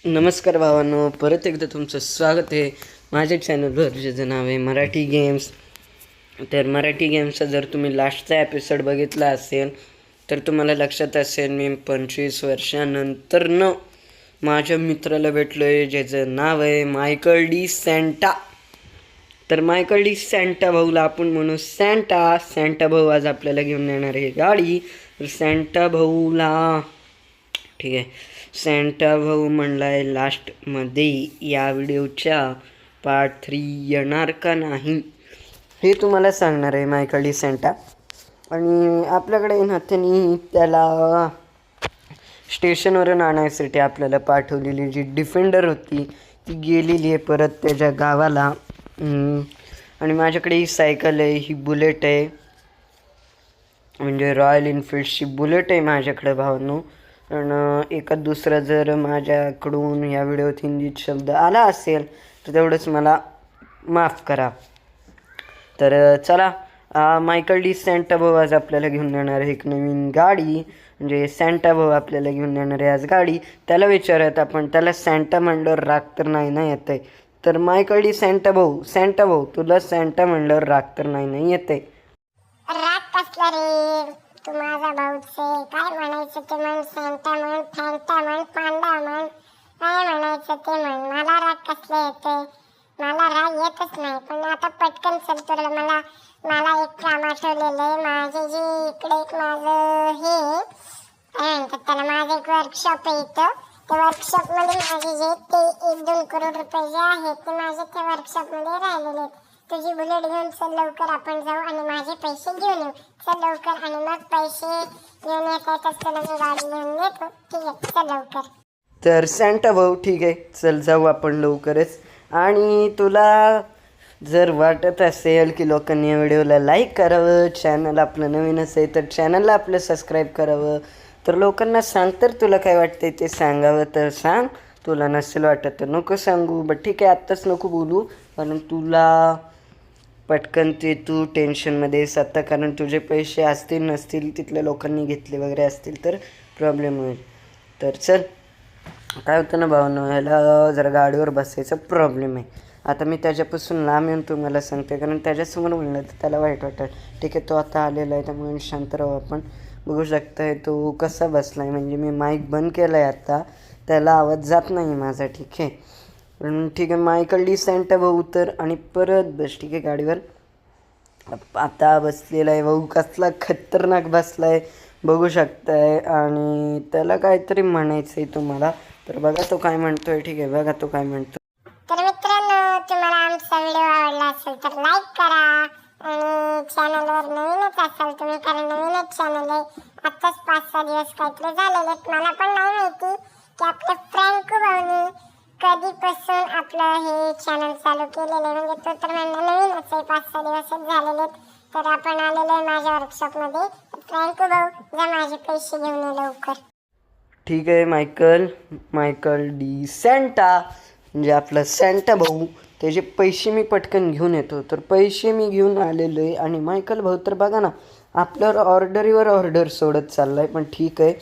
नमस्कार भावांनो, परत एकदा तुमचं स्वागत आहे माझ्या चॅनलवर, ज्याचं नाव आहे मराठी गेम्स. तर मराठी गेम्सचा जर तुम्ही लास्टचा एपिसोड बघितला असेल तर तुम्हाला लक्षात असेल मी 25 वर्षानंतरनं माझ्या मित्राला भेटलो आहे, ज्याचं नाव आहे मायकल डी सँटा. तर मायकल डी सँटा भाऊला आपण म्हणू सँटा भाऊ आज आपल्याला घेऊन येणार आहे गाडी. तर सँटा भाऊला ठीक आहे, सँटा भाऊ म्हणला आहे लास्टमध्ये या व्हिडिओच्या पार्ट 3 येणार का नाही हे तुम्हाला सांगणार आहे मायकल डी सँटा. आणि आपल्याकडे ना त्यांनी त्याला स्टेशनवरून आणायसाठी आपल्याला पाठवलेली जी डिफेंडर होती ती गेलेली आहे परत त्याच्या गावाला. आणि माझ्याकडे ही सायकल आहे, ही बुलेट आहे, म्हणजे रॉयल एनफिल्डची बुलेट आहे माझ्याकडे भावांनो. आणि एखाद दुसरा जर माझ्याकडून या व्हिडिओत हिंदीत शब्द आला असेल तर तेवढंच मला माफ करा. तर चला, मायकल डी सँटा भाऊ आज आपल्याला घेऊन येणार आहे एक नवीन गाडी, म्हणजे सँटा भाऊ आपल्याला घेऊन येणार आहे आज गाडी. त्याला विचारत आपण, त्याला सँटा म्हणल्यावर राग तर नाही ना येत आहे. तर मायकल डी सँटा भाऊ तुला सँटा म्हणल्यावर राग तर नाही येत आहे? राग कसला रे, तू माझा भाऊच आहे. काय म्हणायचं ते म्हण, सँटा म्हण, फॅन्टा म्हण, पांडा म्हण, काय म्हणायचं ते म्हण. मला राग कसला येते? मला राग येतच नाही. पण आता पटकन चल, तुला मला एक काम आठवलेलं आहे. माझे जे इकडे एक माझं हे काय म्हणतात त्याला, माझं एक वर्कशॉप आहे इथं. त्या वर्कशॉपमध्ये माझे जे ते 1-2 करोड रुपये जे आहेत ते माझे त्या वर्कशॉपमध्ये राहिलेले आहेत. तुझी बुलेट घेऊन चल लवकर, आपण जाऊ आणि माझे पैसे घेऊन येऊ. चल लवकर, आणि मग पैसे घेऊन येतात तुला मी गाडी घेऊन देतो. ठीक आहे, चल लवकर. तर सँटा भाऊ ठीक आहे, चल जाऊ आपण लवकरच. आणि तुला जर वाटत असेल की लोकांनी या व्हिडिओला लाईक करावं, चॅनल आपलं नवीन असेल तर चॅनलला आपलं सबस्क्राईब करावं, तर लोकांना सांग. तर तुला काय वाटतंय ते सांगावं तर सांग, तुला नसेल वाटत तर नको सांगू. बट ठीक आहे, आत्ताच नको बोलू, कारण तुला पटकन ते तू टेन्शनमध्ये आता, कारण तुझे पैसे असतील नसतील तिथल्या लोकांनी घेतले वगैरे असतील तर प्रॉब्लेम होईल. तर चल, काय होतं ना भावना, ह्याला जरा गाडीवर बसायचा प्रॉब्लेम आहे. आता मी त्याच्यापासून लांब येऊन तुम्हाला सांगते, कारण त्याच्यासमोर म्हणलं तर त्याला वाईट वाटेल. ठीक आहे, तो आता आलेला आहे त्यामुळे शांत राहू आपण. बघू शकताय तो कसा बसला आहे, म्हणजे मी माईक बंद केला आहे आता, त्याला आवाज जात नाही माझा. ठीक आहे, पण ठीक आहे मायकल डी सँटा भाऊ. तर आणि परत बस, ठीक आहे, गाडीवर आता बसलेला आहे भाऊ, कसला खतरनाक बसला आहे बघू शकताय. आणि त्याला काहीतरी म्हणायचं आहे तुम्हाला, तर बघा तो काय म्हणतोय. ठीक आहे, बघा तो काय म्हणतो. तर मित्रांनो, तुम्हाला आमचा व्हिडिओ आवडला असेल तर लाईक करा, आणि चॅनलवर नवीनच असाल तुम्ही, कारण नवीनच चॅनल आहे, आत्ताच 5-6 दिवस काहीतरी झालेले आहेत. मला पण नाही माहिती की आपल्या फ्रँको भाऊनी कधीपासून आपलं हे चॅनल चालू केलेलं आहे. म्हणजे तो तर म्हणणं नवीनच आहे, 5-6 दिवसच झालेले आहेत. तर आपण आलेलो आहे माझ्या वर्कशॉपमध्ये. फ्रँको भाऊ, जा माझे पैसे घेऊन ये लवकर. ठीक आहे मायकल डी सँटा, म्हणजे आपला सँटा भाऊ, त्याचे पैसे मी पटकन घेऊन येतो. तर पैसे मी घेऊन आलेलो आहे. आणि मायकल भाऊ तर बघा ना, आपल्यावर ऑर्डर सोडत चालला आहे. पण ठीक आहे,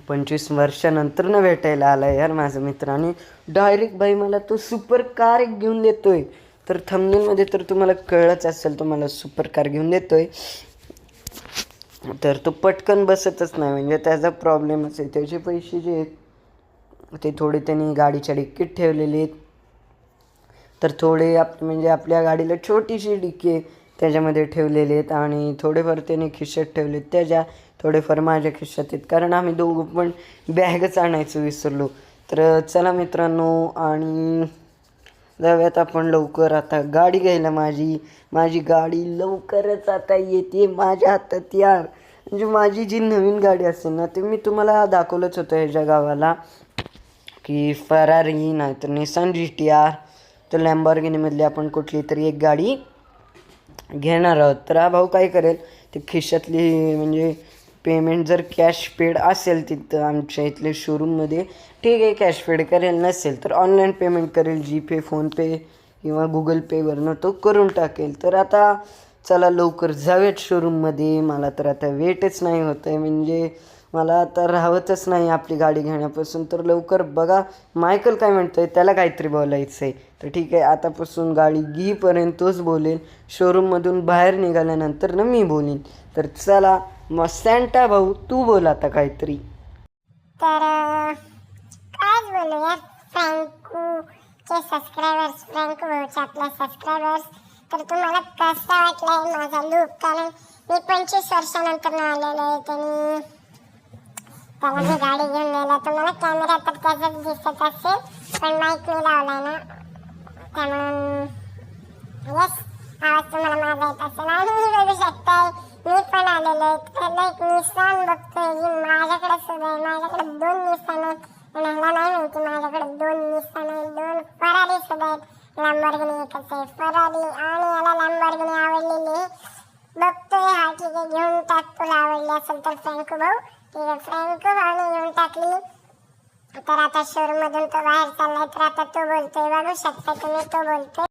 25 वर्षानंतर भेटायला आला आहे यार माझा मित्र. आणि डायरेक्ट भाई मला तो सुपर कार एक घेऊन देतोय. तर थंबनेलमध्ये तर तुम्हाला कळलंच असेल, तो मला सुपर कार घेऊन देतोय. तर तो पटकन बसतच नाही, म्हणजे त्याचा प्रॉब्लेमच आहे. त्याचे पैसे जे आहेत ते थोडे त्यांनी गाडीच्या डिक्कीत ठेवलेले आहेत, तर थोडे म्हणजे आपल्या गाडीला छोटीशी डिक्की आहे त्याच्यामध्ये ठेवलेले आहेत, आणि थोडेफार त्यांनी खिशात ठेवलेत त्याच्या, थोडेफार माझ्या खिशात आहेत, कारण आम्ही दोघं पण बॅगच आणायचं विसरलो. तर चला मित्रांनो, आणि जाऊयात आपण लवकर आता गाडी घ्यायला. माझी गाडी लवकरच आता येते माझ्या हातात यार. म्हणजे माझी जी नवीन गाडी असेल ना, ते मी तुम्हाला दाखवलंच होतं ह्याच्या गावाला, की फरारी नाही तर निसान GTR, तर लॅम्बॉर्गिनीमधली आपण कुठली तरी एक गाडी घेणार आहोत. तर हा भाऊ काय करेल, ते खिशातली म्हणजे पेमेंट जर कॅश पेड असेल तिथं आमच्या इथल्या शोरूममध्ये, ठीक आहे, कॅश पेड करेल, नसेल तर ऑनलाईन पेमेंट करेल, GPay, फोनपे किंवा गुगल पेवरनं तो करून टाकेल. तर आता चला लवकर जाऊयात शोरूममध्ये. मला तर आता वेटच नाही होत आहे, म्हणजे मला आता राहतच नाही आपली गाडी घेण्यापासून. तर लवकर बघा मायकल काय म्हणतोय, त्याला काहीतरी बोलायचं आहे. तर ठीक आहे, आतापासून गाडी घेईपर्यंत तोच बोलेल, शोरूममधून बाहेर निघाल्यानंतर ना मी बोलीन. तर चला मग सॅन्टा भाऊ तू बोल आता काहीतरी. तर कायच बोलू यार, फ्रँकूचे सबस्क्रायबर्स, फ्रँकू भाऊचे आपल्या सबस्क्रायबर्स, तर तुम्हाला कसा वाटलाय माझा लुक? कारण मी 25 वर्षानंतर आलेलो आहे. त्याला मी गाडी घेऊन नेला. तुम्हाला कॅमेरा तर त्याचाच दिसत असेल, पण माईक मी लावलाय ना, त्यामुळे यस आवाज तुम्हाला माझा येत असेल. आणि बघू शकताय मी पण आलेलो आहे. त्याला एक निशान बघतोय की माझ्याकडे सुद्धा आहे. माझ्याकडे 2 निशाण आहेत आणि ह्याला नाही माहिती माझ्याकडे 2 निशाण आहेत. 2 फरारी सुद्धा आहेत. लॅम्बोर्गिनी एकच आहे फरारी, आणि याला लॅम्बोर्गिनी आवडलेली आहे. बघतोय हा, ठीक आहे घेऊन टाक, तुला आवडली असेल तर फ्रँकू भाऊ. ठीक आहे, फ्रँकू भाऊने घेऊन टाकली. तर आता शोरूम मधून तो बाहेर चाललाय. तर आता तो बोलतोय, बघू शकता तुम्ही, तो बोलतोय.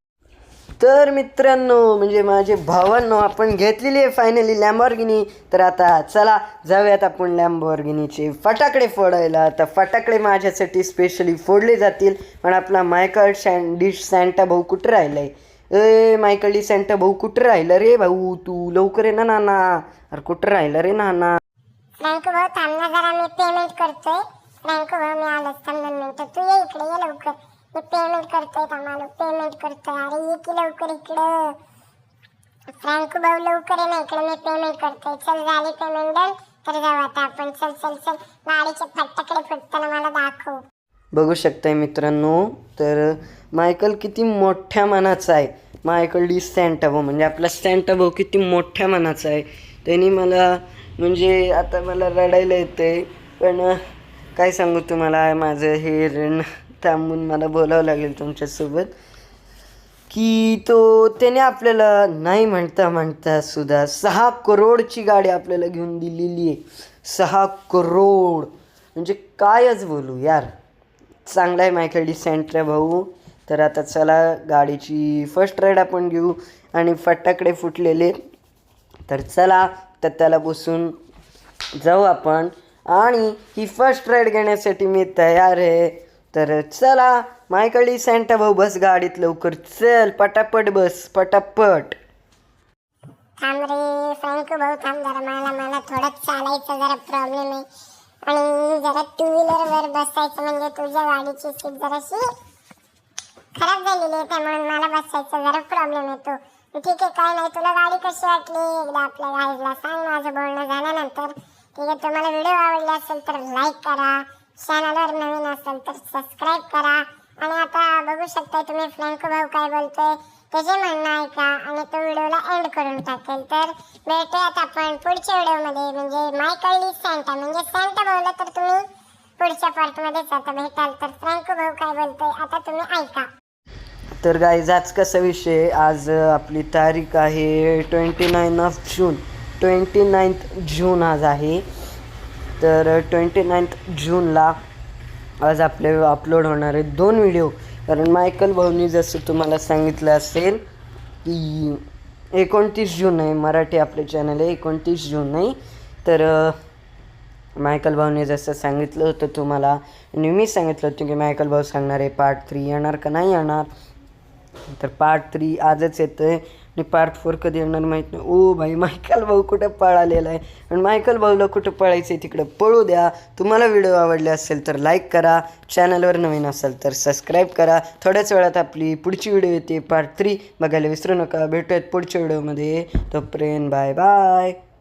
तर मित्रांनो म्हणजे माझे भावांनो, आपण घेतलेली आहे फायनली लॅम्बोर्गिनी. तर आता चला जाऊयात आपण लॅम्बोर्गिनीचे फटाकडे फोडायला. आता फटाकडे माझ्यासाठी स्पेशली फोडले जातील, पण आपला मायकल सॅन्टा भाऊ कुठं राहिलाय? मायकल डी सॅन्टा भाऊ कुठं राहिलं रे भाऊ? तू लवकर ये ना नाना. अरे कुठं राहिलं रे नाना? फ्रँकू भाऊ थांब ना जरा, मी पेमेंट करतोय. फ्रँकू भाऊ मी आलोच, थांब 2 मिनिटं. तू ये इकडे, ये लवकर. मी पेमेंट करतोय, थांब पेमेंट करतोय. अरे ये की लवकर इकडं. फ्रँकू भाऊ लवकर ये ना इकडे, मी पेमेंट करतोय. चल झाली पेमेंट डन. तर जाऊ आता आपण. चल चल चल, गाडीचे फटाकडे फुटताना मला दाखव. बघू शकताय मित्रांनो, तर मायकल किती मोठ्या मनाचा आहे. मायकल डी सॅन्टा भाऊ म्हणजे आपला सॅन्टा भाऊ किती मोठ्या मनाचा आहे. त्यांनी मला म्हणजे आता मला रडायला येतंय, पण काय सांगू तुम्हाला, माझं हे ऋण थांबून मला बोलावं लागेल तुमच्यासोबत की त्याने आपल्याला नाही म्हणता म्हणता सुद्धा 6 करोडची गाडी आपल्याला घेऊन दिलेली आहे. 6 करोड म्हणजे कायच बोलू यार. चांगला आहे मायकल डी सॅन्टा भाऊ. तर आता चला गाडीची फर्स्ट राईड आपण घेऊ, आणि फटाकडे फुटलेले. तर चला तर त्याला बसून जाऊ आपण, आणि ही फर्स्ट राईड घेण्यासाठी मी तयार आहे. तर चला मायकल डी सॅन्टा भाऊ बस गाडीत लवकर, चल पटापट बस पटापट. थांब रे फ्रँकू भाऊ, थांब जरा. मला थोडं चालायचं जरा प्रॉब्लेम आहे, आणि जरा 2 व्हीलरवर बसायचं म्हणजे तुझ्या गाडीची सीट जराशी खराब झालेली आहे, त्यामुळे मला बसायचं जरा प्रॉब्लेम येतो. ठीक आहे, काय नाही. तुला गाडी कशी वाटली एकदा आपल्या गाईजला सांग माझं बोलणं झाल्यानंतर. ठीक आहे, तुम्हाला व्हिडिओ आवडला असेल तर लाईक करा, चॅनलवर नवीन असेल तर सबस्क्राईब करा. आणि आता बघू शकता तुम्ही फ्रँकू भाऊ काय बोलतोय त्याचे म्हणणं ऐका, आणि तो व्हिडिओला एंड करून टाकेल. तर भेटूयात आपण पुढच्या व्हिडिओमध्ये, म्हणजे मायकल डी सॅन्टा म्हणजे सॅन्टा भाऊला तर तुम्ही पुढच्या पार्टमध्येच आता भेटाल. तर फ्रँकू भाऊ काय बोलतोय आता तुम्ही ऐका. तर गाईज आज कसा विषय, आज आपली तारीख आहे 29 जून. 29 जून आज आहे. तर 29 जूनला आज आपले अपलोड होणार आहेत 2 व्हिडिओ. कारण मायकल भाऊनी जसं तुम्हाला सांगितलं असेल की 29 जून आहे, मराठी आपले चॅनल आहे 29 जून नाही. तर मायकल भाऊने जसं सांगितलं होतं तुम्हाला, आणि मी सांगितलं होतं की मायकल भाऊ सांगणार आहे पार्ट 3 येणार का नाही येणार. तर पार्ट 3 आजच येतं आहे, आणि पार्ट 4 कधी येणार माहीत नाही. ओ भाई मायकल भाऊ कुठं पळालेला आहे, आणि मायकल भाऊला कुठं पळायचं आहे तिकडं पळू द्या. तुम्हाला व्हिडिओ आवडले असेल तर लाईक करा, चॅनलवर नवीन असेल तर सबस्क्राईब करा. थोड्याच वेळात आपली पुढची व्हिडिओ येते पार्ट 3, बघायला विसरू नका. भेटूयात पुढच्या व्हिडिओमध्ये, तोपर्यंत बाय बाय.